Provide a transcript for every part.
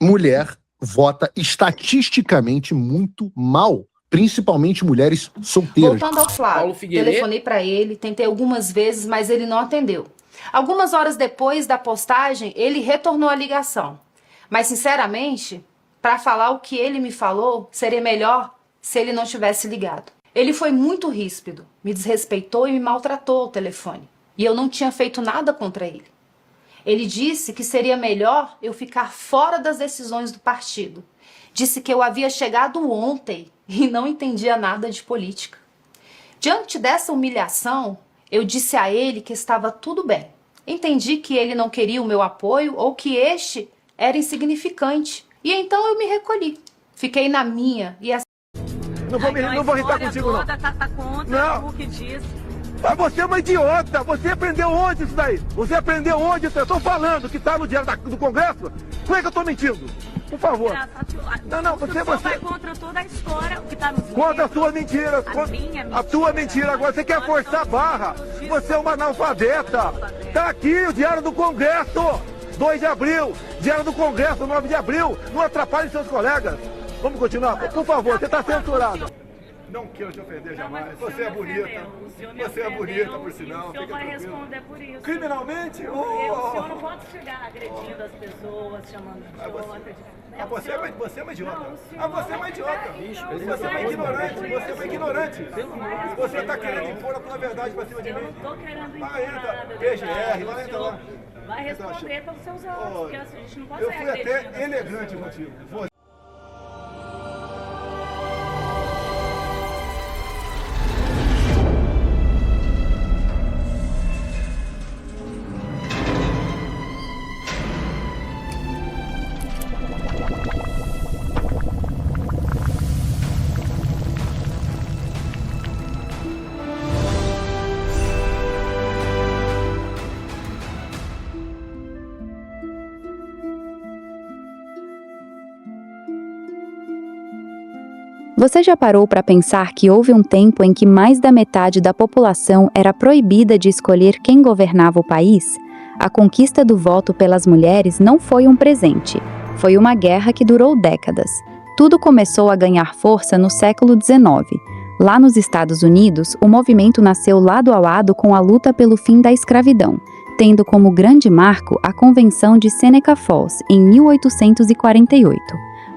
mulher vota estatisticamente muito mal, principalmente mulheres solteiras. Voltando ao Flávio, telefonei para ele, tentei algumas vezes, mas ele não atendeu. Algumas horas depois da postagem, ele retornou a ligação. Mas, sinceramente, para falar o que ele me falou, seria melhor se ele não tivesse ligado. Ele foi muito ríspido, me desrespeitou e me maltratou ao telefone. E eu não tinha feito nada contra ele. Ele disse que seria melhor eu ficar fora das decisões do partido. Disse que eu havia chegado ontem e não entendia nada de política. Diante dessa humilhação, eu disse a ele que estava tudo bem. Entendi que ele não queria o meu apoio ou que este era insignificante. E então eu me recolhi. Fiquei na minha e assim... Não vou irritar contigo, não. Tá contra não. O que diz. Mas você é uma idiota! Você aprendeu onde isso daí? Você aprendeu onde isso? Eu tô falando que tá no diário do Congresso? Como é que eu tô mentindo? Por favor. Não, você vai contra toda a história, o que tá nos contra a sua mentira. A tua mentira. Agora você quer forçar a barra. Você é uma analfabeta. Tá aqui o diário do Congresso. 2 de abril. Diário do Congresso, 9 de abril. Não atrapalhe seus colegas. Vamos continuar? Por favor, você tá censurado. Não quero te ofender jamais. Você é bonita. Você é bonita, por sinal. O senhor vai responder por isso. Criminalmente? O senhor não pode chegar agredindo as pessoas, chamando você é uma idiota. Você é uma idiota. Você é uma ignorante. Você é uma ignorante. Você está querendo impor a tua verdade para cima de mim. Eu não estou querendo impor nada. PGR, vai entrar lá. Vai responder pelos seus atos, porque a gente não pode ser agredido. Eu fui até elegante contigo. Você já parou para pensar que houve um tempo em que mais da metade da população era proibida de escolher quem governava o país? A conquista do voto pelas mulheres não foi um presente, foi uma guerra que durou décadas. Tudo começou a ganhar força no século XIX. Lá nos Estados Unidos, o movimento nasceu lado a lado com a luta pelo fim da escravidão, tendo como grande marco a Convenção de Seneca Falls, em 1848.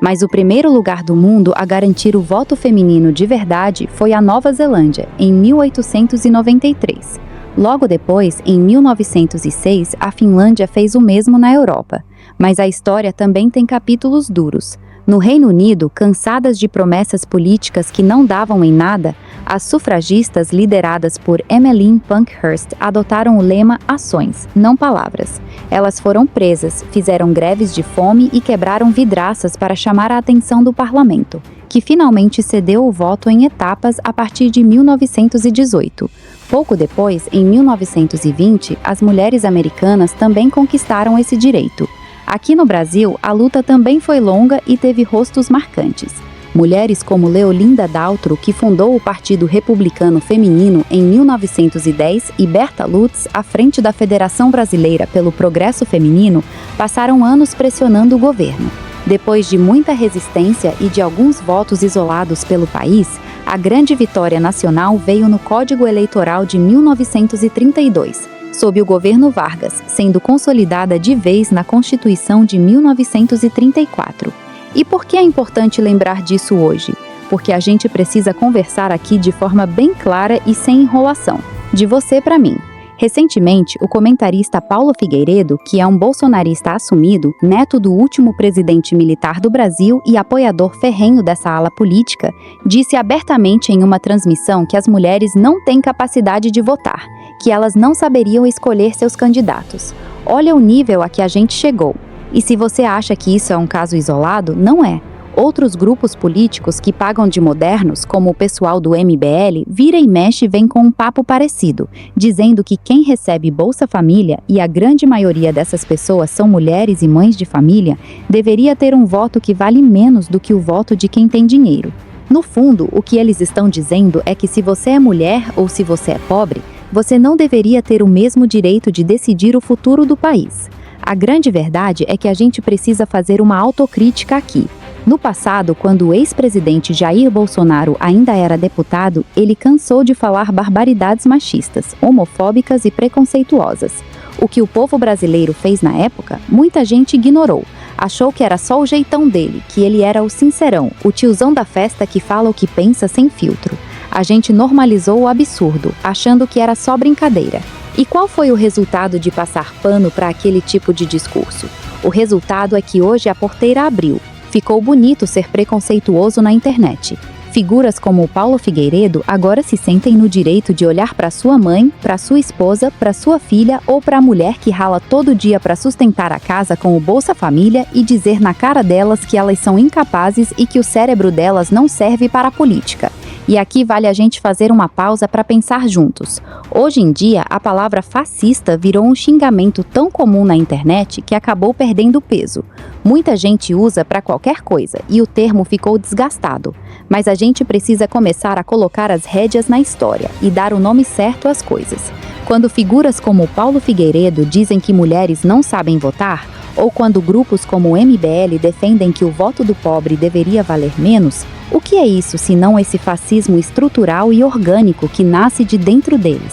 Mas o primeiro lugar do mundo a garantir o voto feminino de verdade foi a Nova Zelândia, em 1893. Logo depois, em 1906, a Finlândia fez o mesmo na Europa. Mas a história também tem capítulos duros. No Reino Unido, cansadas de promessas políticas que não davam em nada, as sufragistas lideradas por Emmeline Pankhurst adotaram o lema Ações, não palavras. Elas foram presas, fizeram greves de fome e quebraram vidraças para chamar a atenção do parlamento, que finalmente cedeu o voto em etapas a partir de 1918. Pouco depois, em 1920, as mulheres americanas também conquistaram esse direito. Aqui no Brasil, a luta também foi longa e teve rostos marcantes. Mulheres como Leolinda Daltro, que fundou o Partido Republicano Feminino em 1910, e Berta Lutz, à frente da Federação Brasileira pelo Progresso Feminino, passaram anos pressionando o governo. Depois de muita resistência e de alguns votos isolados pelo país, a grande vitória nacional veio no Código Eleitoral de 1932, sob o governo Vargas, sendo consolidada de vez na Constituição de 1934. E por que é importante lembrar disso hoje? Porque a gente precisa conversar aqui de forma bem clara e sem enrolação, de você para mim. Recentemente, o comentarista Paulo Figueiredo, que é um bolsonarista assumido, neto do último presidente militar do Brasil e apoiador ferrenho dessa ala política, disse abertamente em uma transmissão que as mulheres não têm capacidade de votar, que elas não saberiam escolher seus candidatos. Olha o nível a que a gente chegou. E se você acha que isso é um caso isolado, não é. Outros grupos políticos que pagam de modernos, como o pessoal do MBL, vira e mexe vem com um papo parecido, dizendo que quem recebe Bolsa Família, e a grande maioria dessas pessoas são mulheres e mães de família, deveria ter um voto que vale menos do que o voto de quem tem dinheiro. No fundo, o que eles estão dizendo é que se você é mulher ou se você é pobre, você não deveria ter o mesmo direito de decidir o futuro do país. A grande verdade é que a gente precisa fazer uma autocrítica aqui. No passado, quando o ex-presidente Jair Bolsonaro ainda era deputado, ele cansou de falar barbaridades machistas, homofóbicas e preconceituosas. O que o povo brasileiro fez na época, muita gente ignorou. Achou que era só o jeitão dele, que ele era o sincerão, o tiozão da festa que fala o que pensa sem filtro. A gente normalizou o absurdo, achando que era só brincadeira. E qual foi o resultado de passar pano para aquele tipo de discurso? O resultado é que hoje a porteira abriu. Ficou bonito ser preconceituoso na internet. Figuras como o Paulo Figueiredo agora se sentem no direito de olhar para sua mãe, para sua esposa, para sua filha ou para a mulher que rala todo dia para sustentar a casa com o Bolsa Família e dizer na cara delas que elas são incapazes e que o cérebro delas não serve para a política. E aqui vale a gente fazer uma pausa para pensar juntos. Hoje em dia, a palavra fascista virou um xingamento tão comum na internet que acabou perdendo peso. Muita gente usa para qualquer coisa e o termo ficou desgastado. Mas a gente precisa começar a colocar as rédeas na história e dar o nome certo às coisas. Quando figuras como Paulo Figueiredo dizem que mulheres não sabem votar, ou quando grupos como o MBL defendem que o voto do pobre deveria valer menos, o que é isso senão esse fascismo estrutural e orgânico que nasce de dentro deles?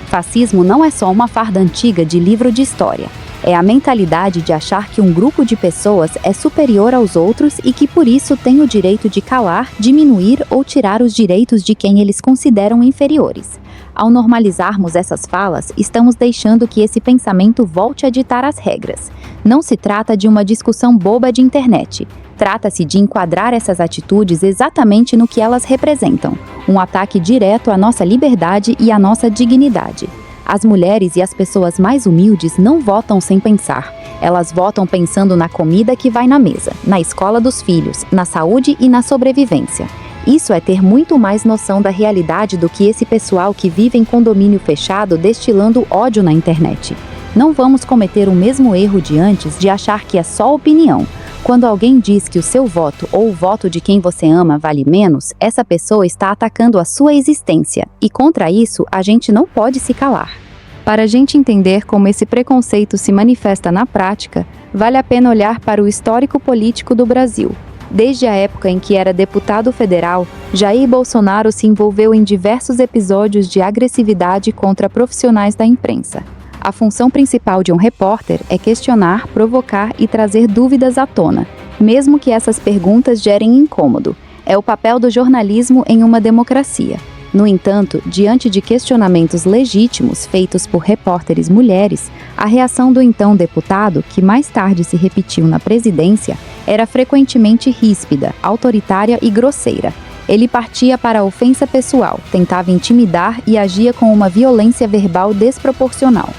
Fascismo não é só uma farda antiga de livro de história. É a mentalidade de achar que um grupo de pessoas é superior aos outros e que por isso tem o direito de calar, diminuir ou tirar os direitos de quem eles consideram inferiores. Ao normalizarmos essas falas, estamos deixando que esse pensamento volte a ditar as regras. Não se trata de uma discussão boba de internet. Trata-se de enquadrar essas atitudes exatamente no que elas representam: um ataque direto à nossa liberdade e à nossa dignidade. As mulheres e as pessoas mais humildes não votam sem pensar. Elas votam pensando na comida que vai na mesa, na escola dos filhos, na saúde e na sobrevivência. Isso é ter muito mais noção da realidade do que esse pessoal que vive em condomínio fechado destilando ódio na internet. Não vamos cometer o mesmo erro de antes de achar que é só opinião. Quando alguém diz que o seu voto ou o voto de quem você ama vale menos, essa pessoa está atacando a sua existência, e contra isso a gente não pode se calar. Para a gente entender como esse preconceito se manifesta na prática, vale a pena olhar para o histórico político do Brasil. Desde a época em que era deputado federal, Jair Bolsonaro se envolveu em diversos episódios de agressividade contra profissionais da imprensa. A função principal de um repórter é questionar, provocar e trazer dúvidas à tona, mesmo que essas perguntas gerem incômodo. É o papel do jornalismo em uma democracia. No entanto, diante de questionamentos legítimos feitos por repórteres mulheres, a reação do então deputado, que mais tarde se repetiu na presidência, era frequentemente ríspida, autoritária e grosseira. Ele partia para a ofensa pessoal, tentava intimidar e agia com uma violência verbal desproporcional.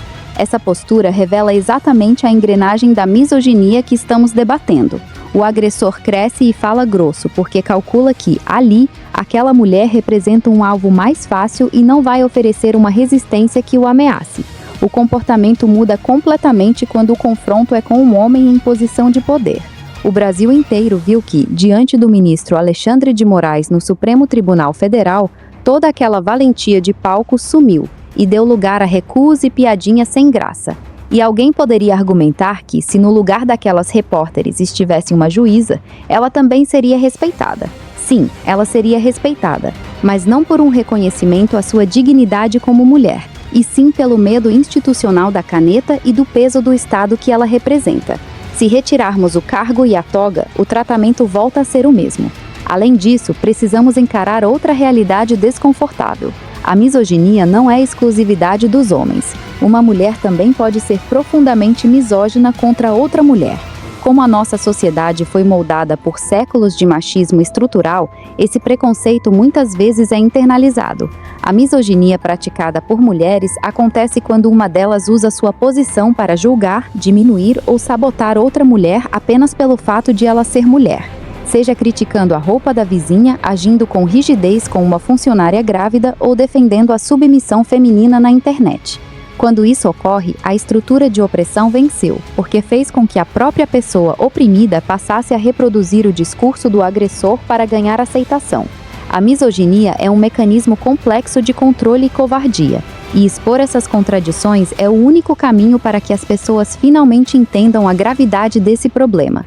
Essa postura revela exatamente a engrenagem da misoginia que estamos debatendo. O agressor cresce e fala grosso porque calcula que, ali, aquela mulher representa um alvo mais fácil e não vai oferecer uma resistência que o ameace. O comportamento muda completamente quando o confronto é com um homem em posição de poder. O Brasil inteiro viu que, diante do ministro Alexandre de Moraes no Supremo Tribunal Federal, toda aquela valentia de palco sumiu e deu lugar a recuos e piadinhas sem graça. E alguém poderia argumentar que, se no lugar daquelas repórteres estivesse uma juíza, ela também seria respeitada. Sim, ela seria respeitada, mas não por um reconhecimento à sua dignidade como mulher, e sim pelo medo institucional da caneta e do peso do Estado que ela representa. Se retirarmos o cargo e a toga, o tratamento volta a ser o mesmo. Além disso, precisamos encarar outra realidade desconfortável. A misoginia não é exclusividade dos homens. Uma mulher também pode ser profundamente misógina contra outra mulher. Como a nossa sociedade foi moldada por séculos de machismo estrutural, esse preconceito muitas vezes é internalizado. A misoginia praticada por mulheres acontece quando uma delas usa sua posição para julgar, diminuir ou sabotar outra mulher apenas pelo fato de ela ser mulher. Seja criticando a roupa da vizinha, agindo com rigidez com uma funcionária grávida ou defendendo a submissão feminina na internet. Quando isso ocorre, a estrutura de opressão venceu, porque fez com que a própria pessoa oprimida passasse a reproduzir o discurso do agressor para ganhar aceitação. A misoginia é um mecanismo complexo de controle e covardia. E expor essas contradições é o único caminho para que as pessoas finalmente entendam a gravidade desse problema.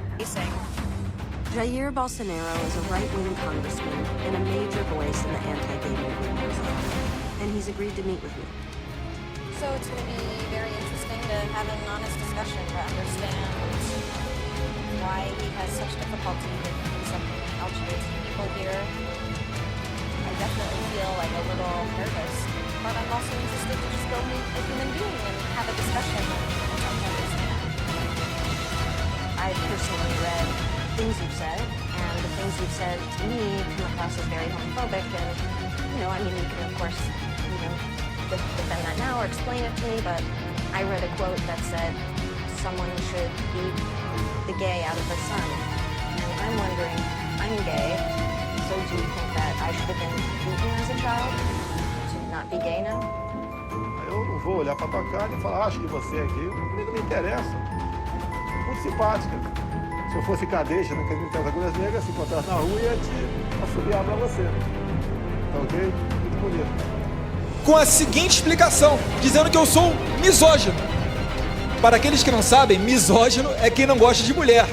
Jair Bolsonaro is a right-wing congressman and a major voice in the anti-gay movement in Brazil. And he's agreed to meet with me. So it's going to be very interesting to have an honest discussion to understand why he has such difficulty with some LGBT people here. I definitely feel like a little nervous, but I'm also interested to just go meet a human being and have a discussion and try to understand. I've personally read things you've said, and the things you've said to me come across as very homophobic, and, you can of course, defend that now or explain it to me, but I read a quote that said, someone should beat the gay out of the sun. And I'm wondering, I'm gay, so do you think that I should have been beaten as a child to not be gay now? Eu não vou olhar pra tua cara e falar, acho que você é gay. Não me interessa. Muito simpática. Se eu fosse cadeixa, não queria as agulhas negras, se encontrasse na rua, ia te assobiar pra você. Tá ok? Muito bonito. Com a seguinte explicação, dizendo que eu sou misógino. Para aqueles que não sabem, misógino é quem não gosta de mulher.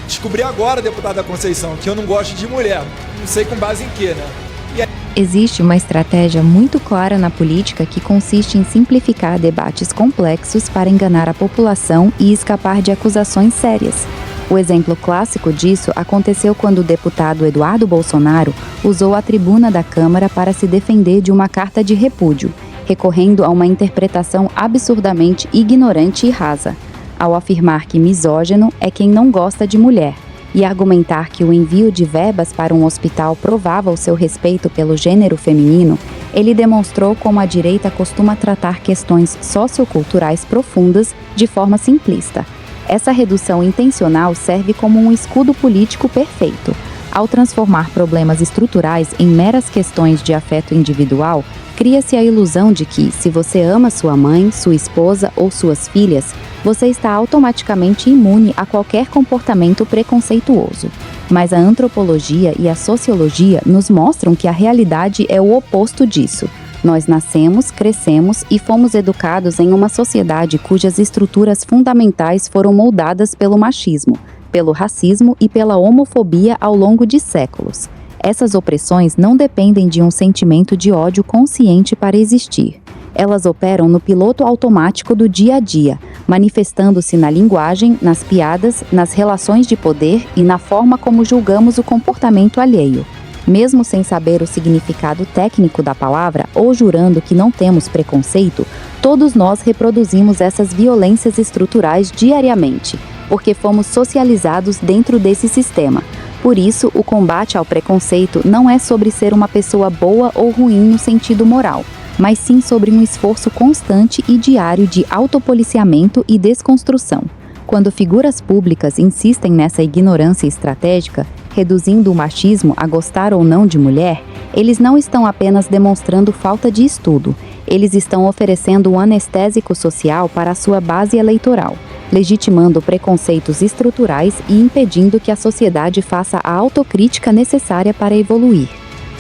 Descobri agora, deputada Conceição, que eu não gosto de mulher. Não sei com base em quê, né? Existe uma estratégia muito clara na política que consiste em simplificar debates complexos para enganar a população e escapar de acusações sérias. O exemplo clássico disso aconteceu quando o deputado Eduardo Bolsonaro usou a tribuna da Câmara para se defender de uma carta de repúdio, recorrendo a uma interpretação absurdamente ignorante e rasa, ao afirmar que misógino é quem não gosta de mulher, e argumentar que o envio de verbas para um hospital provava o seu respeito pelo gênero feminino. Ele demonstrou como a direita costuma tratar questões socioculturais profundas de forma simplista. Essa redução intencional serve como um escudo político perfeito. Ao transformar problemas estruturais em meras questões de afeto individual, cria-se a ilusão de que, se você ama sua mãe, sua esposa ou suas filhas, você está automaticamente imune a qualquer comportamento preconceituoso. Mas a antropologia e a sociologia nos mostram que a realidade é o oposto disso. Nós nascemos, crescemos e fomos educados em uma sociedade cujas estruturas fundamentais foram moldadas pelo machismo, pelo racismo e pela homofobia ao longo de séculos. Essas opressões não dependem de um sentimento de ódio consciente para existir. Elas operam no piloto automático do dia a dia, manifestando-se na linguagem, nas piadas, nas relações de poder e na forma como julgamos o comportamento alheio. Mesmo sem saber o significado técnico da palavra ou jurando que não temos preconceito, todos nós reproduzimos essas violências estruturais diariamente, porque fomos socializados dentro desse sistema. Por isso, o combate ao preconceito não é sobre ser uma pessoa boa ou ruim no sentido moral, mas sim sobre um esforço constante e diário de autopoliciamento e desconstrução. Quando figuras públicas insistem nessa ignorância estratégica, reduzindo o machismo a gostar ou não de mulher, eles não estão apenas demonstrando falta de estudo, eles estão oferecendo um anestésico social para a sua base eleitoral, legitimando preconceitos estruturais e impedindo que a sociedade faça a autocrítica necessária para evoluir.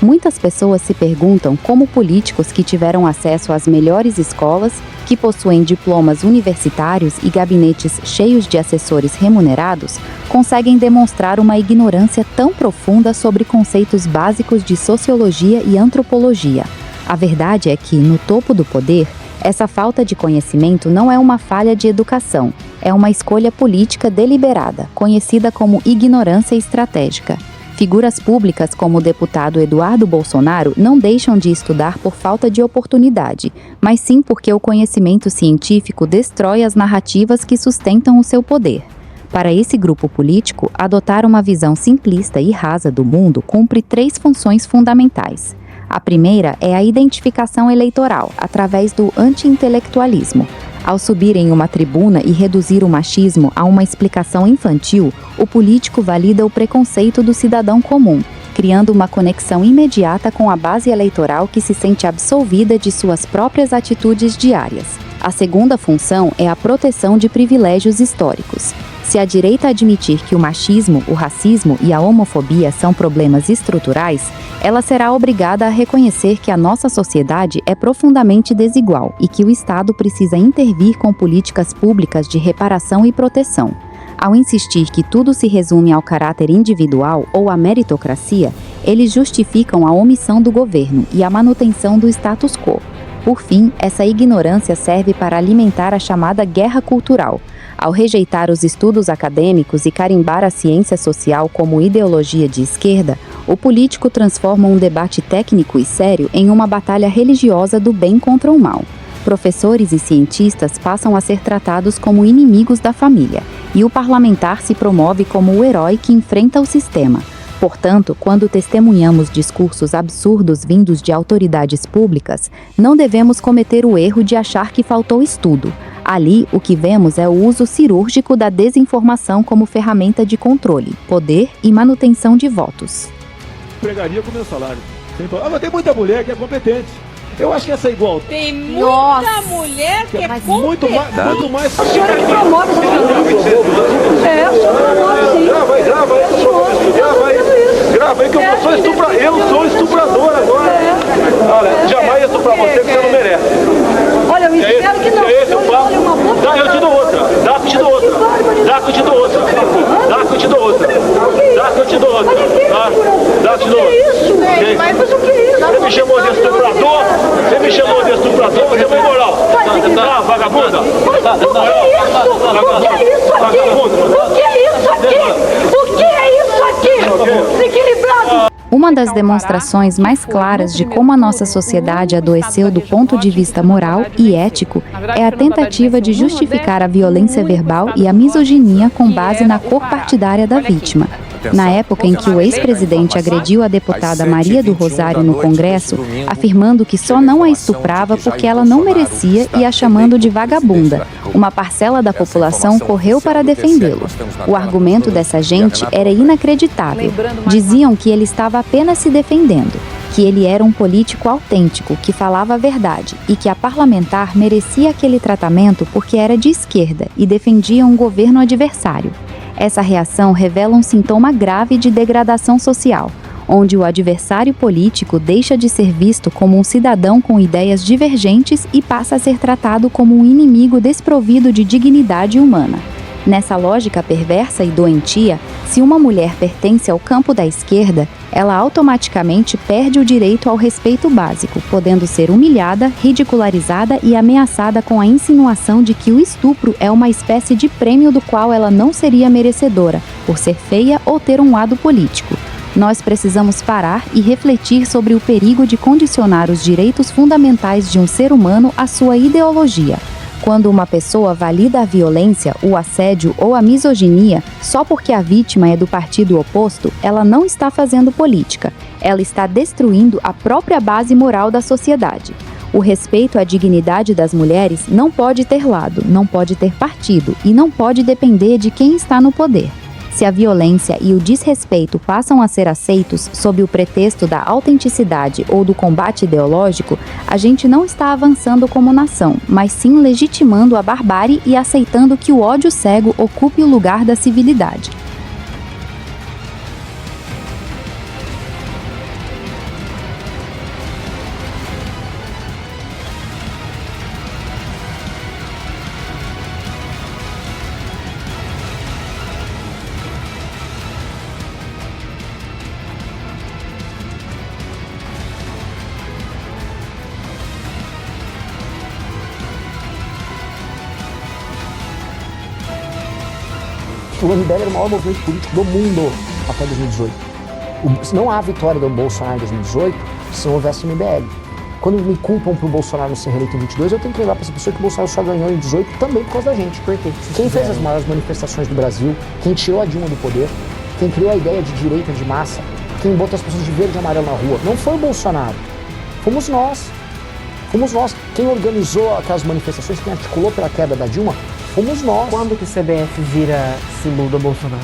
Muitas pessoas se perguntam como políticos que tiveram acesso às melhores escolas, que possuem diplomas universitários e gabinetes cheios de assessores remunerados, conseguem demonstrar uma ignorância tão profunda sobre conceitos básicos de sociologia e antropologia. A verdade é que, no topo do poder, essa falta de conhecimento não é uma falha de educação, é uma escolha política deliberada, conhecida como ignorância estratégica. Figuras públicas como o deputado Eduardo Bolsonaro não deixam de estudar por falta de oportunidade, mas sim porque o conhecimento científico destrói as narrativas que sustentam o seu poder. Para esse grupo político, adotar uma visão simplista e rasa do mundo cumpre 3 funções fundamentais. A primeira é a identificação eleitoral, através do anti-intelectualismo. Ao subir em uma tribuna e reduzir o machismo a uma explicação infantil, o político valida o preconceito do cidadão comum, criando uma conexão imediata com a base eleitoral que se sente absolvida de suas próprias atitudes diárias. A segunda função é a proteção de privilégios históricos. Se a direita admitir que o machismo, o racismo e a homofobia são problemas estruturais, ela será obrigada a reconhecer que a nossa sociedade é profundamente desigual e que o Estado precisa intervir com políticas públicas de reparação e proteção. Ao insistir que tudo se resume ao caráter individual ou à meritocracia, eles justificam a omissão do governo e a manutenção do status quo. Por fim, essa ignorância serve para alimentar a chamada guerra cultural. Ao rejeitar os estudos acadêmicos e carimbar a ciência social como ideologia de esquerda, o político transforma um debate técnico e sério em uma batalha religiosa do bem contra o mal. Professores e cientistas passam a ser tratados como inimigos da família, e o parlamentar se promove como o herói que enfrenta o sistema. Portanto, quando testemunhamos discursos absurdos vindos de autoridades públicas, não devemos cometer o erro de achar que faltou estudo. Ali, o que vemos é o uso cirúrgico da desinformação como ferramenta de controle, poder e manutenção de votos. Pregaria com meu salário. Mas tem muita mulher que é competente. Eu acho que essa é igual. Tem muita mulher que é muito mais. A senhora que promove essa violência. É, a senhora promove, sim. Grava aí que eu sou estuprador agora. Olha, jamais ia estuprar você que você não merece. Olha, eu espero que não. É esse o papo? Eu te dou outra. Dá que eu te dou outra. Dá que eu te dou outra. Dá que eu te dou outra. Dá que eu te dou outra. Dá que eu te dou outra. Mas o que é isso? Você me chamou de estuprador? Você me chamou de estuprador? Você foi imoral. Vagabunda? O que é isso aqui? O que é isso aqui? O que é isso aqui? Desequilibrado. Uma das demonstrações mais claras de como a nossa sociedade adoeceu do ponto de vista moral e ético é a tentativa de justificar a violência verbal e a misoginia com base na cor partidária da vítima. Na época em que o ex-presidente agrediu a deputada Maria do Rosário no Congresso, afirmando que só não a estuprava porque ela não merecia e a chamando de vagabunda, uma parcela da população correu para defendê-lo. O argumento dessa gente era inacreditável. Diziam que ele estava apenas se defendendo, que ele era um político autêntico, que falava a verdade e que a parlamentar merecia aquele tratamento porque era de esquerda e defendia um governo adversário. Essa reação revela um sintoma grave de degradação social, onde o adversário político deixa de ser visto como um cidadão com ideias divergentes e passa a ser tratado como um inimigo desprovido de dignidade humana. Nessa lógica perversa e doentia, se uma mulher pertence ao campo da esquerda, ela automaticamente perde o direito ao respeito básico, podendo ser humilhada, ridicularizada e ameaçada com a insinuação de que o estupro é uma espécie de prêmio do qual ela não seria merecedora, por ser feia ou ter um lado político. Nós precisamos parar e refletir sobre o perigo de condicionar os direitos fundamentais de um ser humano à sua ideologia. Quando uma pessoa valida a violência, o assédio ou a misoginia só porque a vítima é do partido oposto, ela não está fazendo política. Ela está destruindo a própria base moral da sociedade. O respeito à dignidade das mulheres não pode ter lado, não pode ter partido e não pode depender de quem está no poder. Se a violência e o desrespeito passam a ser aceitos sob o pretexto da autenticidade ou do combate ideológico, a gente não está avançando como nação, mas sim legitimando a barbárie e aceitando que o ódio cego ocupe o lugar da civilidade. O MBL era o maior movimento político do mundo até 2018. Não há vitória do Bolsonaro em 2018 se não houvesse MBL. Quando me culpam pro Bolsonaro não ser reeleito em 22, eu tenho que lembrar para essa pessoa que o Bolsonaro só ganhou em 18 também por causa da gente. Por quê? Quem fez as maiores manifestações do Brasil, quem tirou a Dilma do poder, quem criou a ideia de direita de massa, quem botou as pessoas de verde e amarelo na rua, não foi o Bolsonaro. Fomos nós. Fomos nós. Quem organizou aquelas manifestações, quem articulou pela queda da Dilma, fomos nós. Quando que o CBF vira símbolo do Bolsonaro?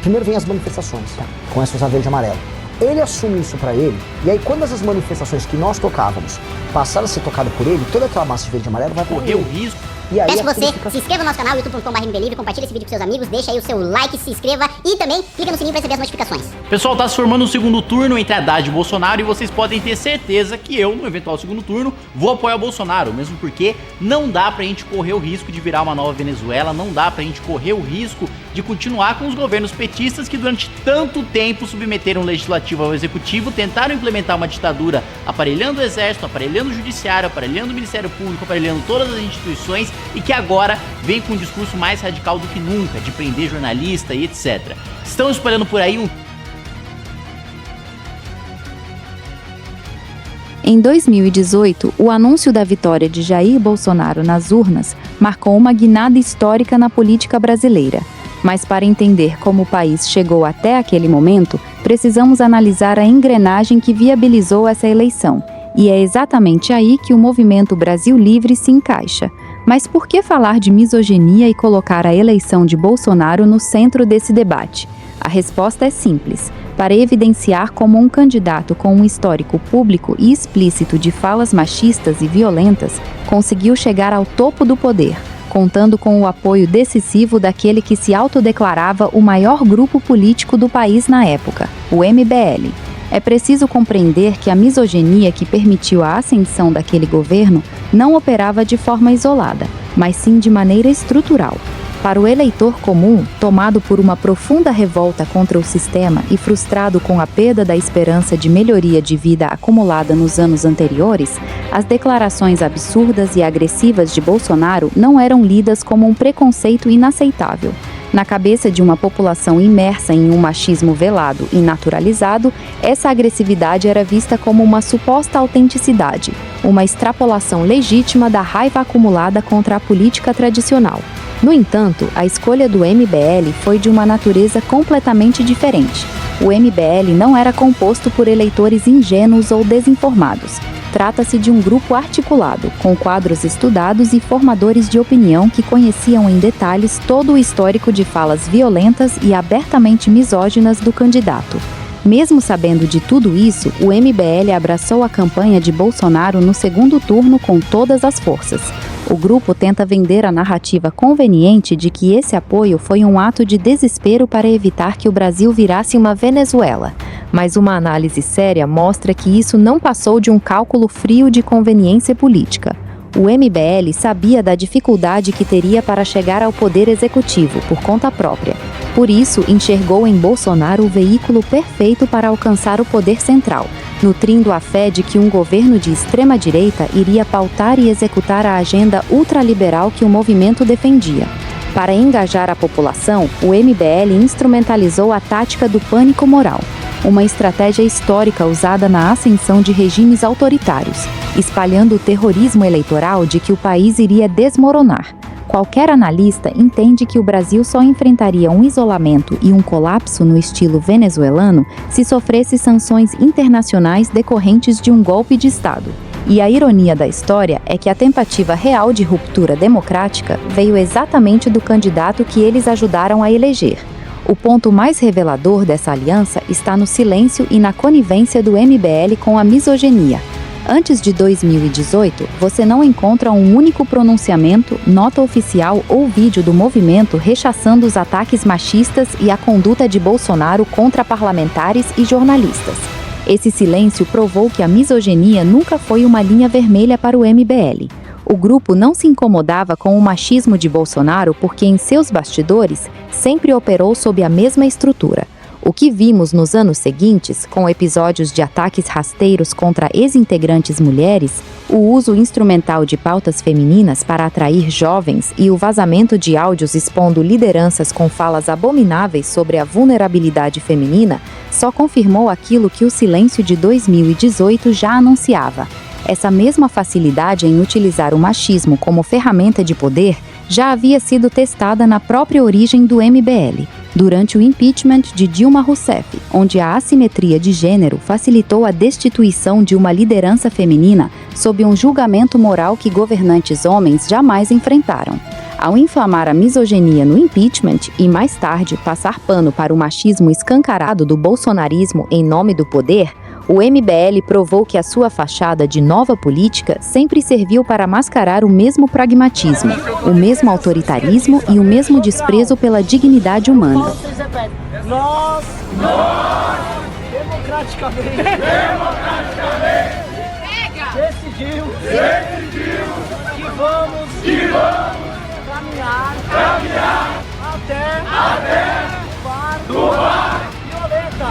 Primeiro vem as manifestações, tá? Começa a usar verde e amarelo. Ele assume isso pra ele, e aí quando essas manifestações que nós tocávamos passaram a ser tocadas por ele, toda aquela massa de verde e amarelo vai pra ele. Correu o risco E aí Peço que você fica... se inscreva no nosso canal, youtube.com.br, compartilhe esse vídeo com seus amigos, deixa aí o seu like, se inscreva e também clica no sininho para receber as notificações. Pessoal, tá se formando um segundo turno entre Haddad e Bolsonaro e vocês podem ter certeza que eu, no eventual segundo turno, vou apoiar o Bolsonaro, mesmo porque não dá pra gente correr o risco de virar uma nova Venezuela, não dá pra gente correr o risco de continuar com os governos petistas que durante tanto tempo submeteram o legislativo ao executivo, tentaram implementar uma ditadura aparelhando o exército, aparelhando o judiciário, aparelhando o Ministério Público, aparelhando todas as instituições e que agora vem com um discurso mais radical do que nunca, de prender jornalista e etc. Estão espalhando por aí um... Em 2018, o anúncio da vitória de Jair Bolsonaro nas urnas marcou uma guinada histórica na política brasileira. Mas para entender como o país chegou até aquele momento, precisamos analisar a engrenagem que viabilizou essa eleição. E é exatamente aí que o movimento Brasil Livre se encaixa. Mas por que falar de misoginia e colocar a eleição de Bolsonaro no centro desse debate? A resposta é simples. Para evidenciar como um candidato com um histórico público e explícito de falas machistas e violentas conseguiu chegar ao topo do poder, contando com o apoio decisivo daquele que se autodeclarava o maior grupo político do país na época, o MBL. É preciso compreender que a misoginia que permitiu a ascensão daquele governo não operava de forma isolada, mas sim de maneira estrutural. Para o eleitor comum, tomado por uma profunda revolta contra o sistema e frustrado com a perda da esperança de melhoria de vida acumulada nos anos anteriores, as declarações absurdas e agressivas de Bolsonaro não eram lidas como um preconceito inaceitável. Na cabeça de uma população imersa em um machismo velado e naturalizado, essa agressividade era vista como uma suposta autenticidade, uma extrapolação legítima da raiva acumulada contra a política tradicional. No entanto, a escolha do MBL foi de uma natureza completamente diferente. O MBL não era composto por eleitores ingênuos ou desinformados. Trata-se de um grupo articulado, com quadros estudados e formadores de opinião que conheciam em detalhes todo o histórico de falas violentas e abertamente misóginas do candidato. Mesmo sabendo de tudo isso, o MBL abraçou a campanha de Bolsonaro no segundo turno com todas as forças. O grupo tenta vender a narrativa conveniente de que esse apoio foi um ato de desespero para evitar que o Brasil virasse uma Venezuela. Mas uma análise séria mostra que isso não passou de um cálculo frio de conveniência política. O MBL sabia da dificuldade que teria para chegar ao poder executivo por conta própria. Por isso, enxergou em Bolsonaro o veículo perfeito para alcançar o poder central, nutrindo a fé de que um governo de extrema-direita iria pautar e executar a agenda ultraliberal que o movimento defendia. Para engajar a população, o MBL instrumentalizou a tática do pânico moral, uma estratégia histórica usada na ascensão de regimes autoritários, espalhando o terrorismo eleitoral de que o país iria desmoronar. Qualquer analista entende que o Brasil só enfrentaria um isolamento e um colapso no estilo venezuelano se sofresse sanções internacionais decorrentes de um golpe de Estado. E a ironia da história é que a tentativa real de ruptura democrática veio exatamente do candidato que eles ajudaram a eleger. O ponto mais revelador dessa aliança está no silêncio e na conivência do MBL com a misoginia. Antes de 2018, você não encontra um único pronunciamento, nota oficial ou vídeo do movimento rechaçando os ataques machistas e a conduta de Bolsonaro contra parlamentares e jornalistas. Esse silêncio provou que a misoginia nunca foi uma linha vermelha para o MBL. O grupo não se incomodava com o machismo de Bolsonaro porque em seus bastidores sempre operou sob a mesma estrutura. O que vimos nos anos seguintes, com episódios de ataques rasteiros contra ex-integrantes mulheres, o uso instrumental de pautas femininas para atrair jovens e o vazamento de áudios expondo lideranças com falas abomináveis sobre a vulnerabilidade feminina, só confirmou aquilo que o silêncio de 2018 já anunciava. Essa mesma facilidade em utilizar o machismo como ferramenta de poder já havia sido testada na própria origem do MBL, durante o impeachment de Dilma Rousseff, onde a assimetria de gênero facilitou a destituição de uma liderança feminina sob um julgamento moral que governantes homens jamais enfrentaram. Ao inflamar a misoginia no impeachment e, mais tarde, passar pano para o machismo escancarado do bolsonarismo em nome do poder, O MBL provou que a sua fachada de nova política sempre serviu para mascarar o mesmo pragmatismo, o mesmo autoritarismo e o mesmo desprezo pela dignidade humana. Nós, democraticamente, decidimos que vamos caminhar até do bar violenta.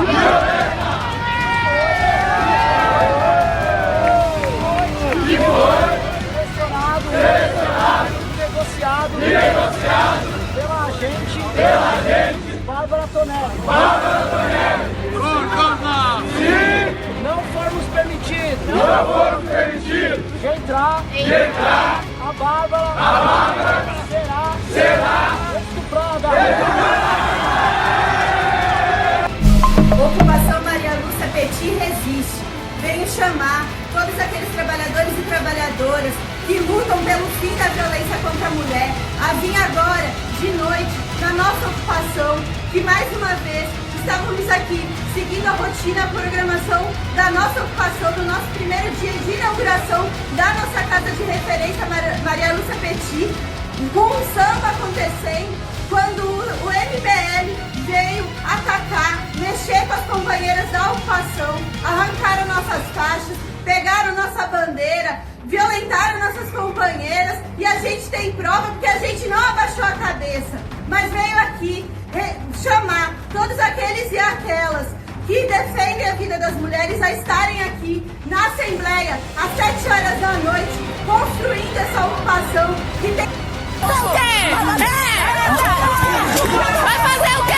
Que foi selecionado e negociado pela agente Bárbara Tonelli. Se não formos permitidos de entrar, a Bárbara será estuprada. Ocupação Maria Lúcia Petit resiste. Venho chamar todos aqueles trabalhadores e trabalhadoras que lutam pelo fim da violência contra a mulher a vir agora, de noite, na nossa ocupação, que mais uma vez estávamos aqui seguindo a rotina, a programação da nossa ocupação, do nosso primeiro dia de inauguração da nossa casa de referência Maria Lúcia Petit, com um samba acontecendo, quando o MBL veio atacar, mexer com as companheiras da ocupação, arrancaram nossas faixas, pegaram nossa bandeira, violentaram nossas companheiras, e a gente tem prova porque a gente não abaixou a cabeça, mas veio aqui chamar todos aqueles e aquelas que defendem a vida das mulheres a estarem aqui na Assembleia às 7 horas da noite, construindo essa ocupação que tem... O quê? Vai fazer o quê?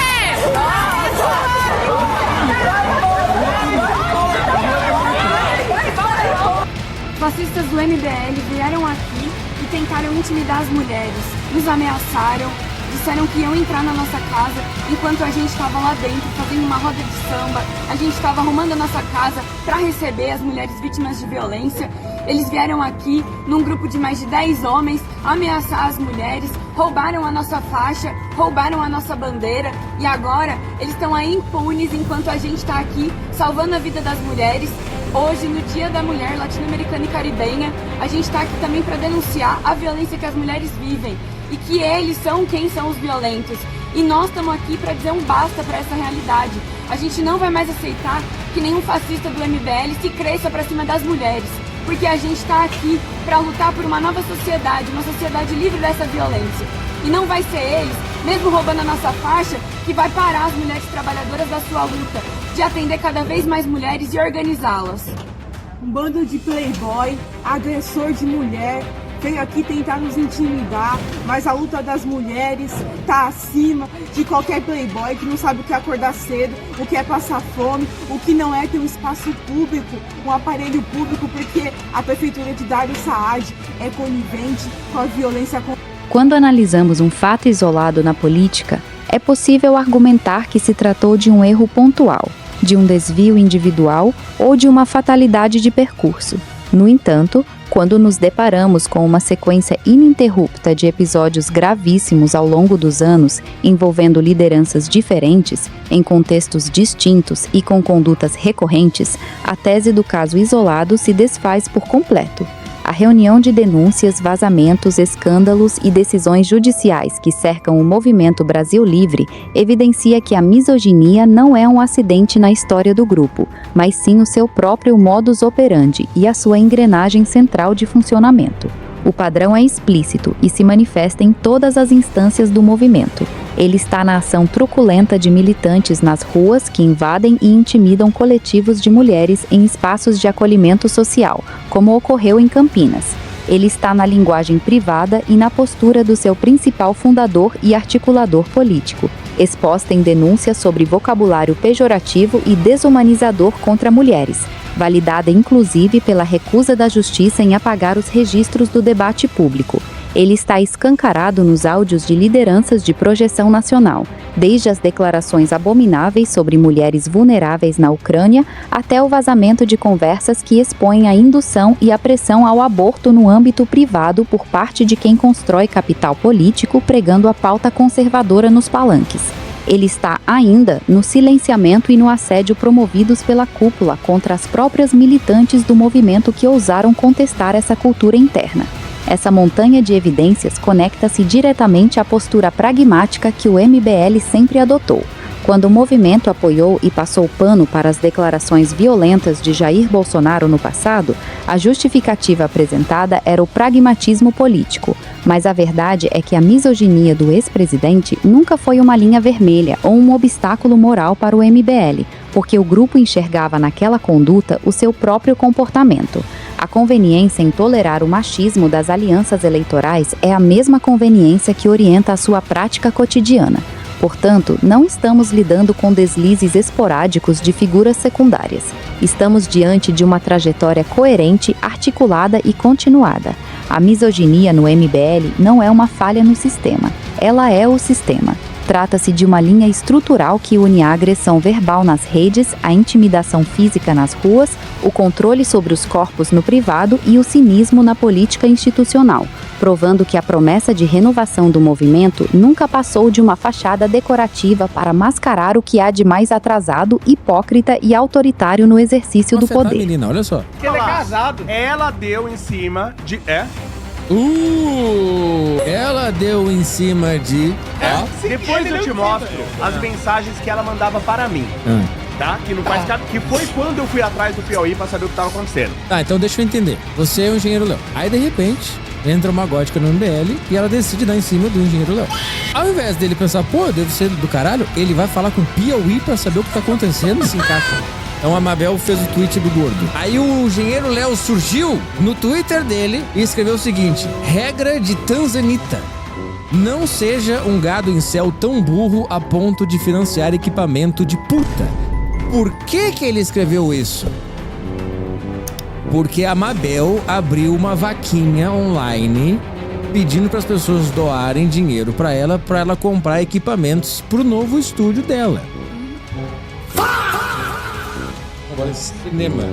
Fascistas do MBL vieram aqui e tentaram intimidar as mulheres, nos ameaçaram, disseram que iam entrar na nossa casa enquanto a gente estava lá dentro fazendo uma roda de samba, a gente estava arrumando a nossa casa para receber as mulheres vítimas de violência. Eles vieram aqui num grupo de mais de 10 homens ameaçar as mulheres, roubaram a nossa faixa, roubaram a nossa bandeira e agora eles estão aí impunes enquanto a gente está aqui salvando a vida das mulheres. Hoje, no Dia da Mulher Latino-Americana e Caribenha, a gente está aqui também para denunciar a violência que as mulheres vivem e que eles são quem são os violentos. E nós estamos aqui para dizer um basta para essa realidade. A gente não vai mais aceitar que nenhum fascista do MBL se cresça para cima das mulheres, porque a gente está aqui para lutar por uma nova sociedade, uma sociedade livre dessa violência. E não vai ser eles, mesmo roubando a nossa faixa, que vai parar as mulheres trabalhadoras da sua luta, de atender cada vez mais mulheres e organizá-las. Um bando de playboy, agressor de mulher, veio aqui tentar nos intimidar, mas a luta das mulheres tá acima de qualquer playboy que não sabe o que é acordar cedo, o que é passar fome, o que não é ter um espaço público, um aparelho público, porque a prefeitura de Dario Saad é conivente com a violência. Quando analisamos um fato isolado na política, é possível argumentar que se tratou de um erro pontual, de um desvio individual ou de uma fatalidade de percurso. No entanto, quando nos deparamos com uma sequência ininterrupta de episódios gravíssimos ao longo dos anos, envolvendo lideranças diferentes, em contextos distintos e com condutas recorrentes, a tese do caso isolado se desfaz por completo. A reunião de denúncias, vazamentos, escândalos e decisões judiciais que cercam o movimento Brasil Livre evidencia que a misoginia não é um acidente na história do grupo, mas sim o seu próprio modus operandi e a sua engrenagem central de funcionamento. O padrão é explícito e se manifesta em todas as instâncias do movimento. Ele está na ação truculenta de militantes nas ruas que invadem e intimidam coletivos de mulheres em espaços de acolhimento social, como ocorreu em Campinas. Ele está na linguagem privada e na postura do seu principal fundador e articulador político, exposta em denúncias sobre vocabulário pejorativo e desumanizador contra mulheres, validada inclusive pela recusa da justiça em apagar os registros do debate público. Ele está escancarado nos áudios de lideranças de projeção nacional, desde as declarações abomináveis sobre mulheres vulneráveis na Ucrânia até o vazamento de conversas que expõem a indução e a pressão ao aborto no âmbito privado por parte de quem constrói capital político pregando a pauta conservadora nos palanques. Ele está ainda no silenciamento e no assédio promovidos pela cúpula contra as próprias militantes do movimento que ousaram contestar essa cultura interna. Essa montanha de evidências conecta-se diretamente à postura pragmática que o MBL sempre adotou. Quando o movimento apoiou e passou pano para as declarações violentas de Jair Bolsonaro no passado, a justificativa apresentada era o pragmatismo político. Mas a verdade é que a misoginia do ex-presidente nunca foi uma linha vermelha ou um obstáculo moral para o MBL, porque o grupo enxergava naquela conduta o seu próprio comportamento. A conveniência em tolerar o machismo das alianças eleitorais é a mesma conveniência que orienta a sua prática cotidiana. Portanto, não estamos lidando com deslizes esporádicos de figuras secundárias. Estamos diante de uma trajetória coerente, articulada e continuada. A misoginia no MBL não é uma falha no sistema. Ela é o sistema. Trata-se de uma linha estrutural que une a agressão verbal nas redes, a intimidação física nas ruas, o controle sobre os corpos no privado e o cinismo na política institucional, provando que a promessa de renovação do movimento nunca passou de uma fachada decorativa para mascarar o que há de mais atrasado, hipócrita e autoritário no exercício do poder. Menina, olha só. Ele é casado. Ela deu em cima de... Ela deu em cima de... Depois eu te mostro as mensagens que ela mandava para mim. Tá? Que não faz que foi quando eu fui atrás do Piauí pra saber o que tava acontecendo. Tá, então deixa eu entender. Você é o engenheiro Léo. Aí, de repente, entra uma gótica no MBL e ela decide dar em cima do engenheiro Léo. Ao invés dele pensar, pô, eu devo ser do caralho, ele vai falar com o Piauí pra saber o que tá acontecendo e se encaixa. Então a Mabel fez o tweet do gordo. Aí o engenheiro Léo surgiu no Twitter dele e escreveu o seguinte: regra de Tanzanita. Não seja um gado incel tão burro a ponto de financiar equipamento de puta. Por que ele escreveu isso? Porque a Mabel abriu uma vaquinha online pedindo para as pessoas doarem dinheiro para ela comprar equipamentos pro novo estúdio dela. Cinema.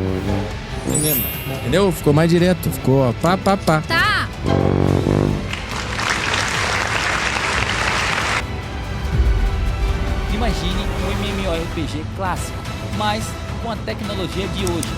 Entendeu? Ficou mais direto. Ficou pá. Tá. Imagine um MMORPG clássico, mas com a tecnologia de hoje.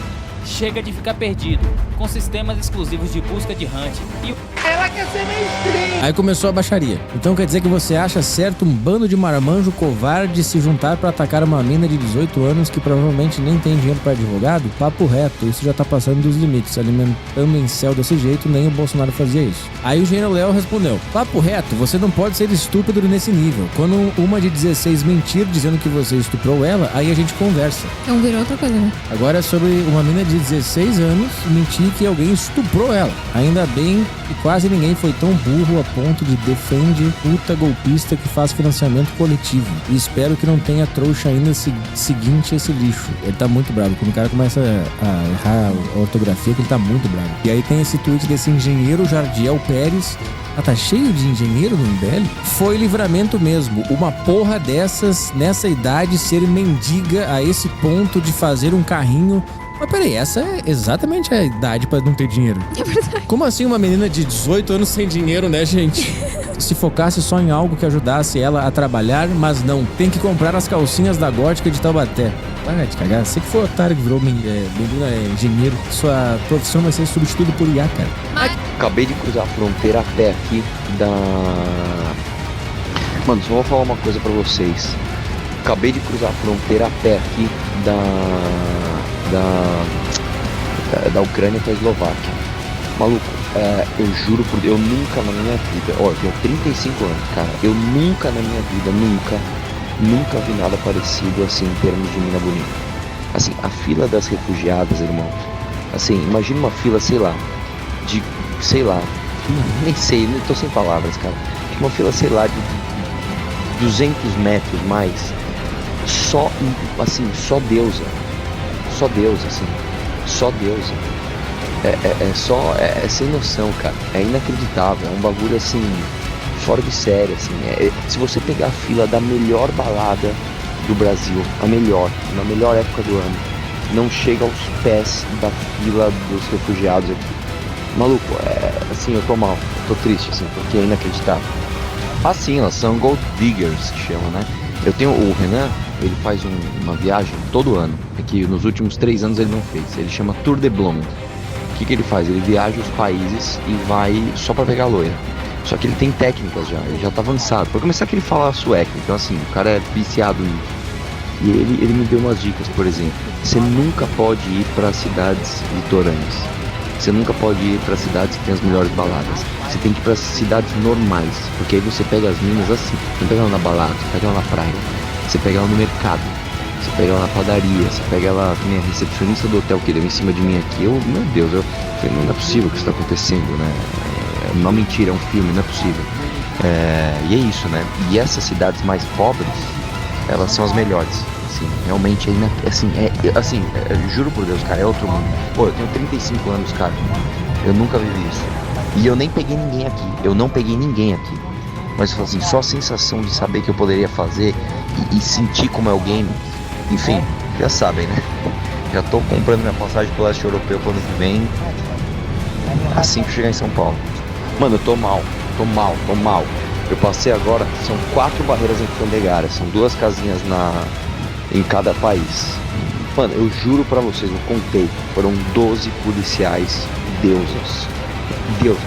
Chega de ficar perdido, com sistemas exclusivos de busca de hunt e... Ela quer ser mainstream! Aí começou a baixaria. Então quer dizer que você acha certo um bando de marmanjo covarde se juntar pra atacar uma mina de 18 anos que provavelmente nem tem dinheiro pra advogado? Papo reto, isso já tá passando dos limites. Alimentando incel desse jeito, nem o Bolsonaro fazia isso. Aí o engenheiro Léo respondeu: papo reto, você não pode ser estúpido nesse nível. Quando uma de 16 mentir dizendo que você estuprou ela, aí a gente conversa. Então virou outra coisa, né? Agora é sobre uma mina de 16 anos mentir que alguém estuprou ela. Ainda bem que quase ninguém foi tão burro a ponto de defender puta golpista que faz financiamento coletivo. E espero que não tenha trouxa ainda seguinte esse lixo. Ele tá muito bravo. Quando o cara começa a errar a ortografia, que ele tá muito bravo. E aí tem esse tweet desse engenheiro Jardiel Pérez. Tá cheio de engenheiro no MBL? Foi livramento mesmo. Uma porra dessas, nessa idade, ser mendiga a esse ponto de fazer um carrinho. Mas peraí, essa é exatamente a idade pra não ter dinheiro. É verdade. Como assim uma menina de 18 anos sem dinheiro, né, gente? Se focasse só em algo que ajudasse ela a trabalhar, mas não. Tem que comprar as calcinhas da gótica de Taubaté. Para de cagar. Você que foi otário que virou menina engenheiro. Sua profissão vai ser substituída por IA, cara. Acabei de cruzar a fronteira a pé aqui da... Mano, só vou falar uma coisa pra vocês. Acabei de cruzar a fronteira a pé aqui da Ucrânia pra Eslováquia. Maluco, eu juro por Deus, eu nunca na minha vida, eu tenho 35 anos, cara, eu nunca na minha vida, nunca vi nada parecido assim em termos de mina bonita. Assim, a fila das refugiadas, irmãos, assim, imagina uma fila, nem sei, nem tô sem palavras, cara. Uma fila, sei lá, de 200 metros mais, só deusa, é sem noção, cara, é inacreditável, é um bagulho assim, fora de série, assim, se você pegar a fila da melhor balada do Brasil, na melhor época do ano, não chega aos pés da fila dos refugiados aqui. Maluco, assim, eu tô mal, tô triste, assim, porque é inacreditável. Assim, elas são gold diggers, que chamam, né? Eu tenho o Renan, ele faz uma viagem todo ano, é que nos últimos 3 anos ele não fez, ele chama Tour de Blonde. O que ele faz? Ele viaja os países e vai só pra pegar loira. Só que ele tem técnicas já, ele já tá avançado. Pra começar que ele fala sueco, então assim, o cara é viciado nisso. E ele me deu umas dicas, por exemplo. Você nunca pode ir para cidades litorâneas. Você nunca pode ir para cidades que tem as melhores baladas. Você tem que ir para cidades normais, porque aí você pega as minas assim. Você não pega ela na balada, você pega ela na praia. Você pega ela no mercado. Você pega ela na padaria. Você pega ela, que nem a recepcionista do hotel que deu em cima de mim aqui. Meu Deus, eu falei, não é possível que isso tá acontecendo, né? É uma mentira, é um filme, não é possível. E é isso, né? E essas cidades mais pobres, elas são as melhores, assim, realmente, juro por Deus, cara, é outro mundo. Pô, eu tenho 35 anos, cara, eu nunca vivi isso, e eu nem peguei ninguém aqui, mas assim, só a sensação de saber que eu poderia fazer e sentir como é alguém, enfim, já sabem, né, já tô comprando minha passagem pro leste europeu pro ano que vem, assim que chegar em São Paulo. Mano, eu tô mal. Eu passei agora, são 4 barreiras anticandegárias, são 2 casinhas em cada país. Mano, eu juro pra vocês, eu contei, foram 12 policiais deusas. Deus,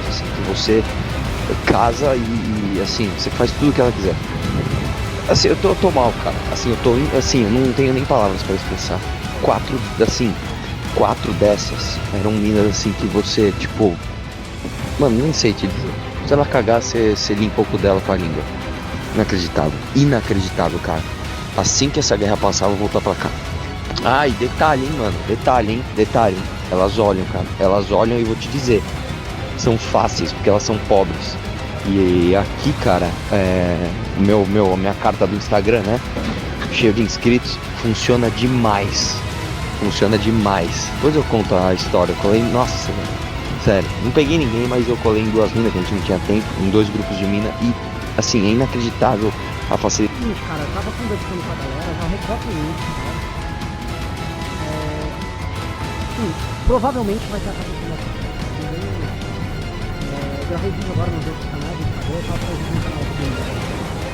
assim, que você casa e assim, você faz tudo o que ela quiser. Assim, eu tô mal, cara. Assim, eu não tenho nem palavras pra expressar. 4 dessas eram minas assim que você, tipo, mano, nem sei te dizer. Se ela cagar, você limpa o cu dela com a língua. Inacreditável, cara. Assim que essa guerra passar, eu vou voltar pra cá. E detalhe, hein, mano. Detalhe. Elas olham, cara. Elas olham e vou te dizer. São fáceis, porque elas são pobres. E aqui, cara, minha carta do Instagram, né? Cheio de inscritos. Funciona demais. Depois eu conto a história. Eu falei, nossa, velho. Sério, não peguei ninguém, mas eu colei em 2 minas que a gente não tinha tempo, em 2 grupos de mina e, assim, é inacreditável a facilidade. Cara, eu tava conversando com a galera, já recorto isso, né? Provavelmente vai ter acontecendo essa coisa. Eu gravei vídeo agora nos outros canais, no Instagram, eu tava fazendo um canal do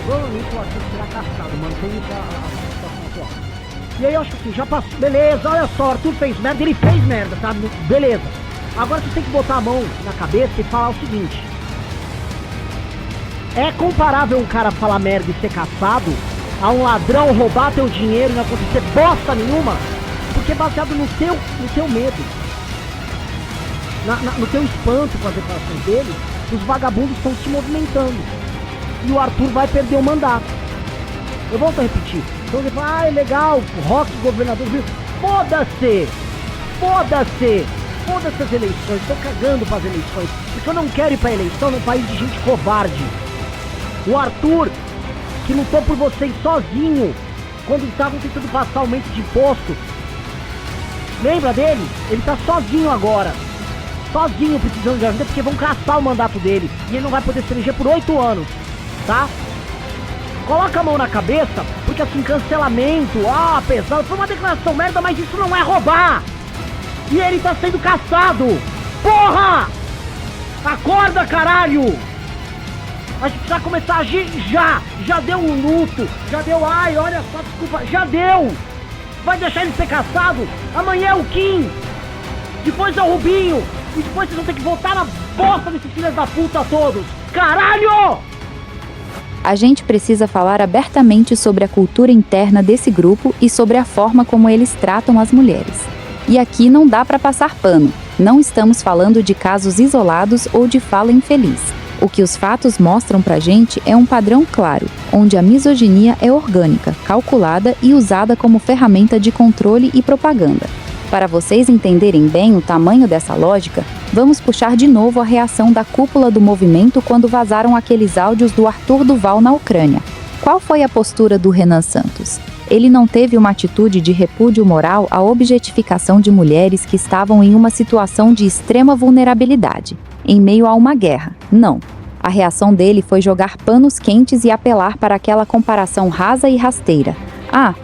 provavelmente o Arthur será caçado, mantém isso a situação atual. E aí eu acho que assim, já passou, beleza, olha só, Arthur fez merda, ele fez merda, tá? Beleza. Agora você tem que botar a mão na cabeça e falar o seguinte: é comparável um cara falar merda e ser caçado a um ladrão roubar teu dinheiro e não acontecer bosta nenhuma? Porque é baseado no teu medo, no teu espanto com as declarações dele, os vagabundos estão se movimentando e o Arthur vai perder o mandato. Eu volto a repetir. Então ele fala, é legal, Rock governador, foda-se as eleições, tô cagando para as eleições, porque eu não quero ir pra eleição num país de gente covarde. O Arthur, que lutou por vocês sozinho, quando estavam tentando passar aumento de imposto, lembra dele? Ele tá sozinho agora, precisando de ajuda, porque vão caçar o mandato dele, e ele não vai poder se eleger por 8 anos, tá? Coloca a mão na cabeça, porque assim, cancelamento, pesado, foi uma declaração merda, mas isso não é roubar! E ele tá sendo caçado! Porra! Acorda, caralho! A gente precisa começar a agir já! Já deu um luto! Já deu, olha só, desculpa, já deu! Vai deixar ele ser caçado? Amanhã é o Kim! Depois é o Rubinho! E depois vocês vão ter que votar na bosta desses filhos da puta todos! Caralho! A gente precisa falar abertamente sobre a cultura interna desse grupo e sobre a forma como eles tratam as mulheres. E aqui não dá para passar pano. Não estamos falando de casos isolados ou de fala infeliz. O que os fatos mostram pra gente é um padrão claro, onde a misoginia é orgânica, calculada e usada como ferramenta de controle e propaganda. Para vocês entenderem bem o tamanho dessa lógica, vamos puxar de novo a reação da cúpula do movimento quando vazaram aqueles áudios do Arthur Duval na Ucrânia. Qual foi a postura do Renan Santos? Ele não teve uma atitude de repúdio moral à objetificação de mulheres que estavam em uma situação de extrema vulnerabilidade, em meio a uma guerra. Não. A reação dele foi jogar panos quentes e apelar para aquela comparação rasa e rasteira.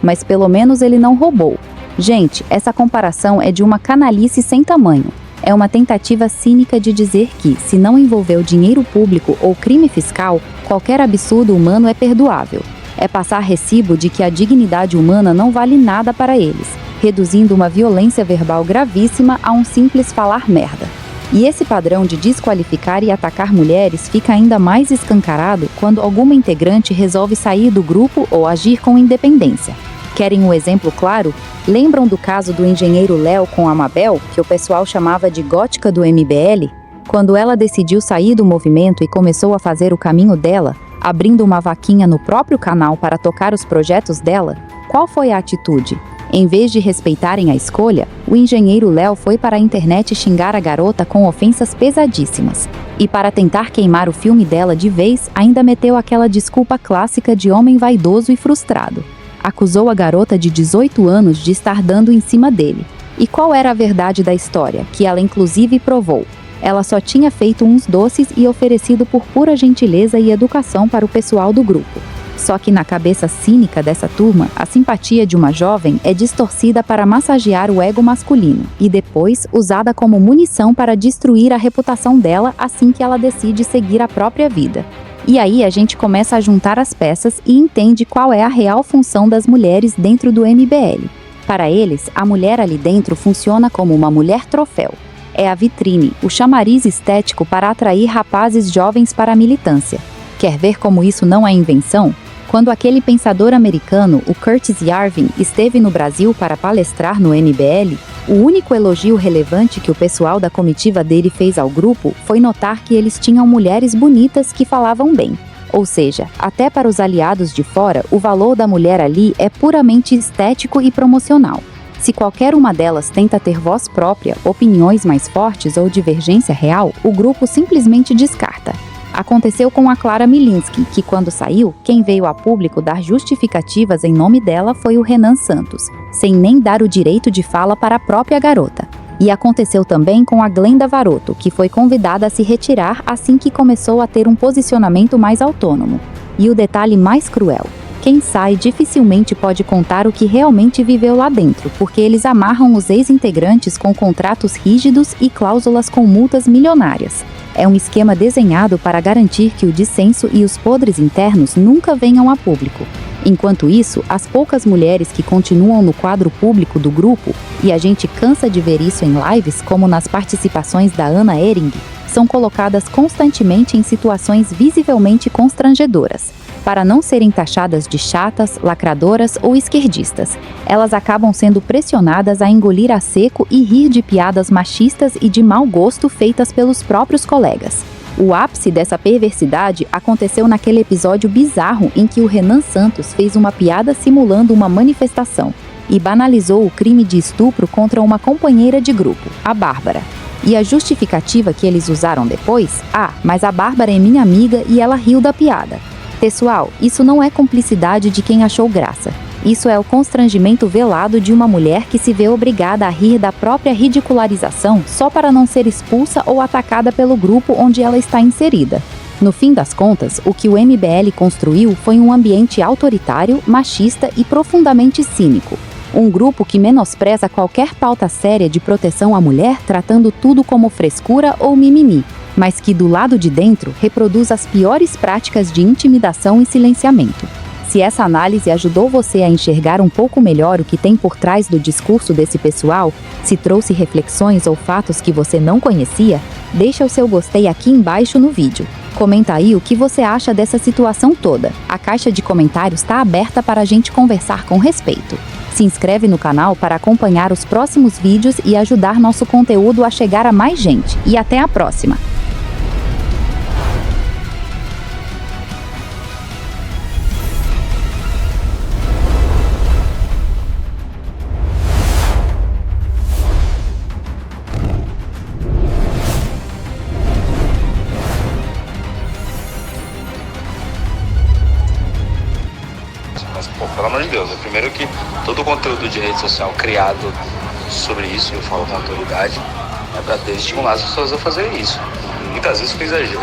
Mas pelo menos ele não roubou. Gente, essa comparação é de uma canalice sem tamanho. É uma tentativa cínica de dizer que, se não envolveu dinheiro público ou crime fiscal, qualquer absurdo humano é perdoável. É passar recibo de que a dignidade humana não vale nada para eles, reduzindo uma violência verbal gravíssima a um simples falar merda. E esse padrão de desqualificar e atacar mulheres fica ainda mais escancarado quando alguma integrante resolve sair do grupo ou agir com independência. Querem um exemplo claro? Lembram do caso do engenheiro Léo com a Mabel, que o pessoal chamava de gótica do MBL? Quando ela decidiu sair do movimento e começou a fazer o caminho dela, abrindo uma vaquinha no próprio canal para tocar os projetos dela, qual foi a atitude? Em vez de respeitarem a escolha, o engenheiro Léo foi para a internet xingar a garota com ofensas pesadíssimas. E para tentar queimar o filme dela de vez, ainda meteu aquela desculpa clássica de homem vaidoso e frustrado. Acusou a garota de 18 anos de estar dando em cima dele. E qual era a verdade da história, que ela inclusive provou? Ela só tinha feito uns doces e oferecido por pura gentileza e educação para o pessoal do grupo. Só que na cabeça cínica dessa turma, a simpatia de uma jovem é distorcida para massagear o ego masculino e depois usada como munição para destruir a reputação dela assim que ela decide seguir a própria vida. E aí a gente começa a juntar as peças e entende qual é a real função das mulheres dentro do MBL. Para eles, a mulher ali dentro funciona como uma mulher troféu. É a vitrine, o chamariz estético para atrair rapazes jovens para a militância. Quer ver como isso não é invenção? Quando aquele pensador americano, o Curtis Yarvin, esteve no Brasil para palestrar no MBL, o único elogio relevante que o pessoal da comitiva dele fez ao grupo foi notar que eles tinham mulheres bonitas que falavam bem. Ou seja, até para os aliados de fora, o valor da mulher ali é puramente estético e promocional. Se qualquer uma delas tenta ter voz própria, opiniões mais fortes ou divergência real, o grupo simplesmente descarta. Aconteceu com a Clara Milinski, que quando saiu, quem veio a público dar justificativas em nome dela foi o Renan Santos, sem nem dar o direito de fala para a própria garota. E aconteceu também com a Glenda Varoto, que foi convidada a se retirar assim que começou a ter um posicionamento mais autônomo. E o detalhe mais cruel: quem sai dificilmente pode contar o que realmente viveu lá dentro, porque eles amarram os ex-integrantes com contratos rígidos e cláusulas com multas milionárias. É um esquema desenhado para garantir que o dissenso e os podres internos nunca venham a público. Enquanto isso, as poucas mulheres que continuam no quadro público do grupo, e a gente cansa de ver isso em lives como nas participações da Ana Ehring, são colocadas constantemente em situações visivelmente constrangedoras. Para não serem taxadas de chatas, lacradoras ou esquerdistas, elas acabam sendo pressionadas a engolir a seco e rir de piadas machistas e de mau gosto feitas pelos próprios colegas. O ápice dessa perversidade aconteceu naquele episódio bizarro em que o Renan Santos fez uma piada simulando uma manifestação e banalizou o crime de estupro contra uma companheira de grupo, a Bárbara. E a justificativa que eles usaram depois? Mas a Bárbara é minha amiga e ela riu da piada. Pessoal, isso não é cumplicidade de quem achou graça. Isso é o constrangimento velado de uma mulher que se vê obrigada a rir da própria ridicularização só para não ser expulsa ou atacada pelo grupo onde ela está inserida. No fim das contas, o que o MBL construiu foi um ambiente autoritário, machista e profundamente cínico. Um grupo que menospreza qualquer pauta séria de proteção à mulher, tratando tudo como frescura ou mimimi, mas que do lado de dentro reproduz as piores práticas de intimidação e silenciamento. Se essa análise ajudou você a enxergar um pouco melhor o que tem por trás do discurso desse pessoal, se trouxe reflexões ou fatos que você não conhecia, deixa o seu gostei aqui embaixo no vídeo. Comenta aí o que você acha dessa situação toda. A caixa de comentários está aberta para a gente conversar com respeito. Se inscreve no canal para acompanhar os próximos vídeos e ajudar nosso conteúdo a chegar a mais gente. E até a próxima! Mas, pô, pelo amor de Deus, primeiro que todo o conteúdo de rede social criado sobre isso, eu falo com autoridade, é para desestimular as pessoas a fazerem isso. Muitas vezes com exagero.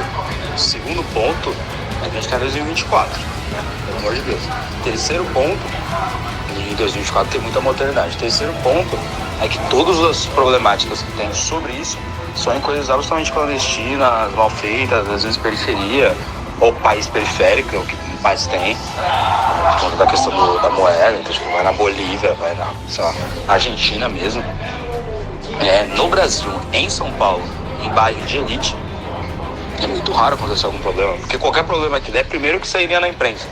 O segundo ponto é que a gente está em 2024, né? Pelo amor de Deus. Terceiro ponto, em 2024 tem muita modernidade. Terceiro ponto é que todas as problemáticas que tem sobre isso são em coisas absolutamente clandestinas, mal feitas, às vezes periferia, ou país periférico, o que mas tem, por conta da questão da moeda, então tipo, vai na Bolívia, vai na, sei lá, Argentina mesmo. No Brasil, em São Paulo, em bairro de elite, é muito raro acontecer algum problema, porque qualquer problema que der, primeiro que sairia na imprensa,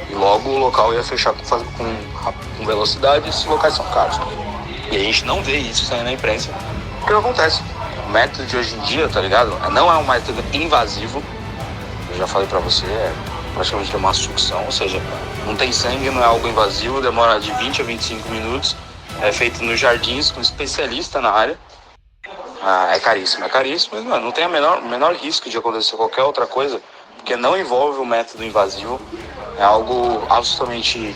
e logo o local ia fechar com velocidade, e esses locais são caros. E a gente não vê isso saindo na imprensa, porque não acontece. O método de hoje em dia, tá ligado? Não é um método invasivo, eu já falei pra você, praticamente uma sucção, ou seja, não tem sangue, não é algo invasivo, demora de 20 a 25 minutos, é feito nos jardins com um especialista na área. É caríssimo, mas mano, não tem o menor risco de acontecer qualquer outra coisa, porque não envolve o método invasivo, é algo absolutamente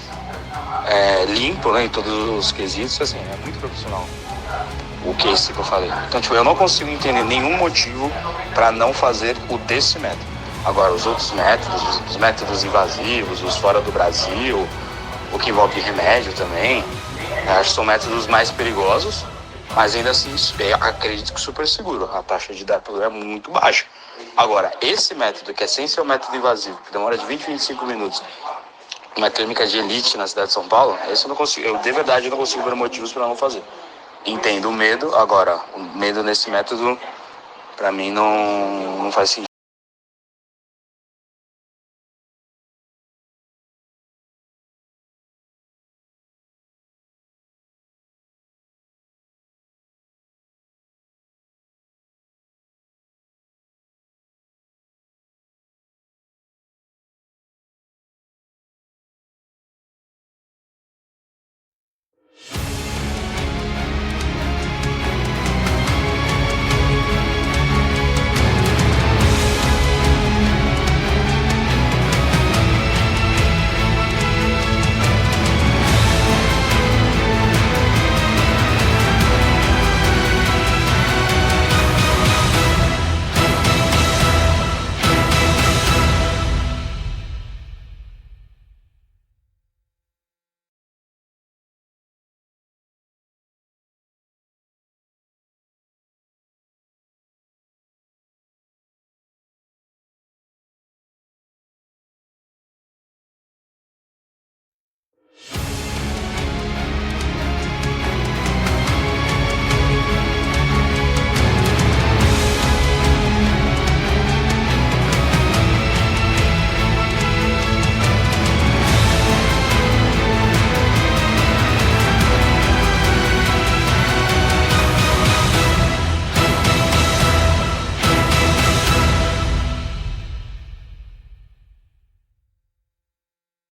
limpo, né, em todos os quesitos, assim, é muito profissional o case que eu falei. Então, tipo, eu não consigo entender nenhum motivo para não fazer desse método. Agora, os outros métodos, os métodos invasivos, os fora do Brasil, o que envolve remédio também, acho que são métodos mais perigosos, mas ainda assim, acredito que super seguro. A taxa de dar problema é muito baixa. Agora, esse método, que é sem ser um método invasivo, que demora de 20 a 25 minutos, uma clínica de elite na cidade de São Paulo, esse eu não consigo, de verdade, não consigo ver motivos para não fazer. Entendo o medo, agora, o medo nesse método, para mim, não faz sentido.